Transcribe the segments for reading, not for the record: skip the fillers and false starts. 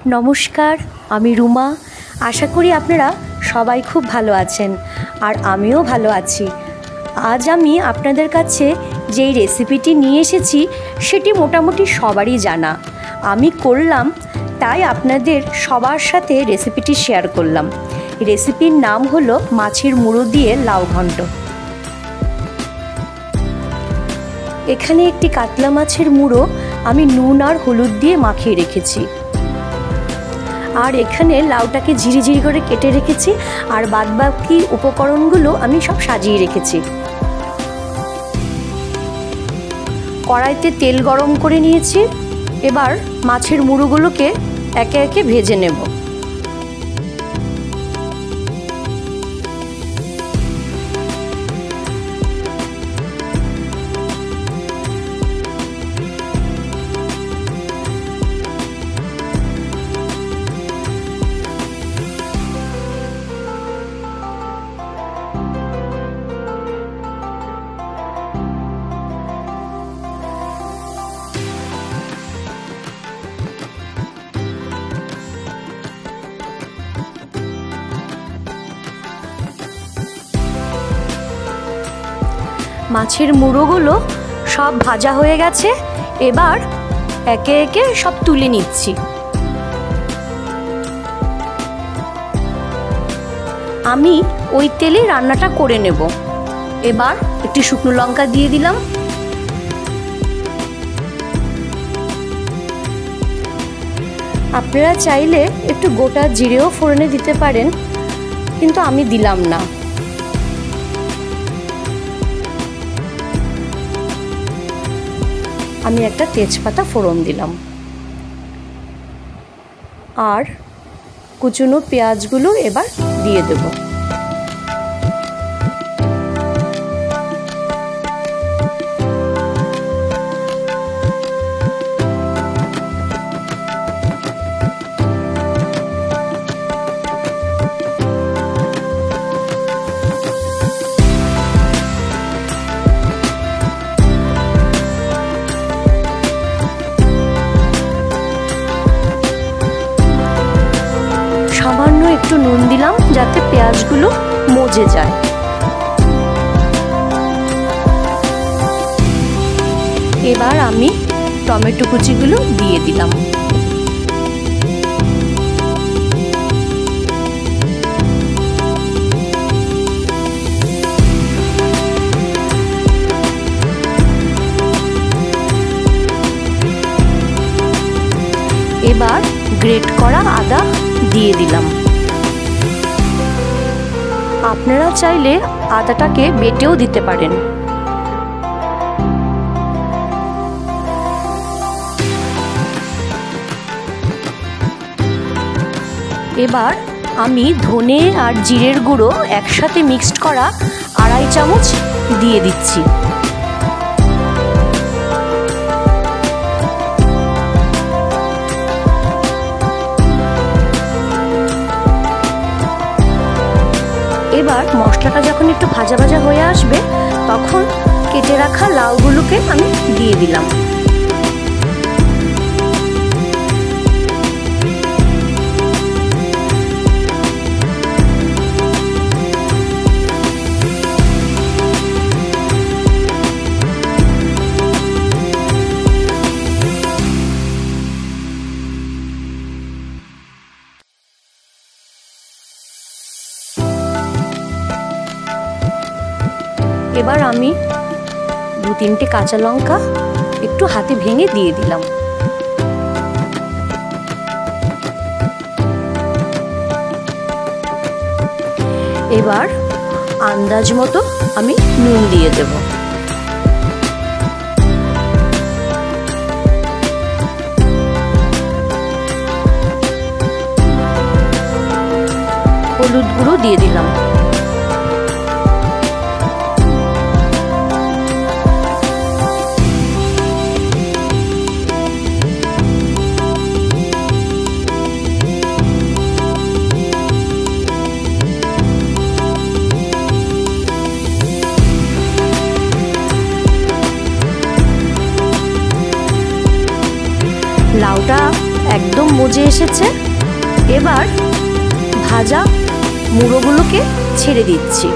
নমস্কার, আমি রুমা। আশা করি আপনারা সবাই খুব ভালো আছেন আর আমিও ভালো আছি। আজ আমি আপনাদের কাছে যেই রেসিপিটি নিয়ে এসেছি সেটি মোটামুটি সবারই জানা। আমি করলাম তাই আপনাদের সবার সাথে রেসিপিটি শেয়ার করলাম। রেসিপির নাম হলো মাছের মুড়ো দিয়ে লাউ ঘন্ট। এখানে একটি কাতলা মাছের মুড়ো আমি নুন আর হলুদ দিয়ে মাখিয়ে রেখেছি। আর এখানে লাউটাকে ঝিরিঝিরি করে কেটে রেখেছি আর বাদবাকি উপকরণগুলো আমি সব সাজিয়ে রেখেছি। কড়াইতে তেল গরম করে নিয়েছি। এবার মাছের মুড়োগুলোকে একে একে ভেজে নেব। মাছের মুড়োগুলো সব ভাজা হয়ে গেছে। এবার একে একে সব তুলে নিচ্ছি। আমি ওই তেলে রান্নাটা করে নেব। এবার একটি শুকনো লঙ্কা দিয়ে দিলাম। আপনারা চাইলে একটু গোটা জিরেও ফোড়নে দিতে পারেন, কিন্তু আমি দিলাম না। আমি একটা তেজপাতা ফোড়ন দিলাম আর কুচনো পেঁয়াজগুলো এবার দিয়ে দেব। সামান্য একটু নুন দিলাম যাতে পেঁয়াজগুলো মজে যায়। এবার আমি টমেটো কুচিগুলো দিয়ে দিলাম। এবার গ্রেট করা আদা দিয়ে দিলাম। আপনারা চাইলে আদাটাকে বেটেও দিতে পারেন। এবার আমি ধনে আর জিরের গুঁড়ো একসাথে মিক্সড করা 2.5 চামচ দিয়ে দিচ্ছি। এবার মশলাটা যখন একটু ভাজা ভাজা হয়ে আসবে তখন কেটে রাখা লাউগুলোকে আমি দিয়ে দিলাম। এবার আমি 2-3টে কাঁচা লঙ্কা একটু হাতে ভেঙে দিয়ে দিলাম। এবার আন্দাজ মতো আমি নুন দিয়ে দেব। হলুদ গুঁড়ো দিয়ে দিলাম। লাউটা একদম মজে এসেছে। এবার ভাজা মুড়োগুলোকে ছেড়ে দিচ্ছি।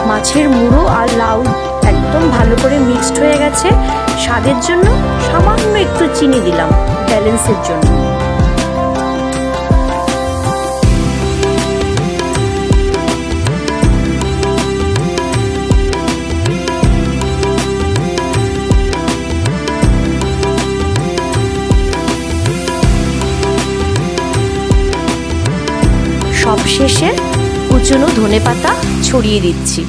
মাছের মুড়ো আর লাউ একদম ভালো করে মিক্সড হয়ে গেছে। স্বাদের জন্য সামান্য একটু চিনি দিলাম ব্যালেন্সের জন্য। সবশেষে কুচনো ধনেপাতা ছড়িয়ে দিচ্ছি।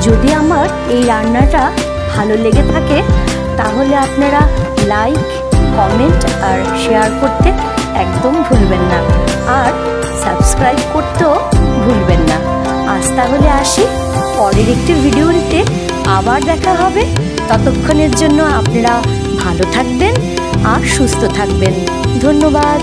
যদি আমার এই রান্নাটা ভালো লেগে থাকে তাহলে আপনারা লাইক, কমেন্ট আর শেয়ার করতে একদম ভুলবেন না, আর সাবস্ক্রাইব করতেও ভুলবেন না। আজ তাহলে আসি, পরের একটি ভিডিওতে আবার দেখা হবে। ততক্ষণের জন্য আপনারা ভালো থাকবেন আর সুস্থ থাকবেন। ধন্যবাদ।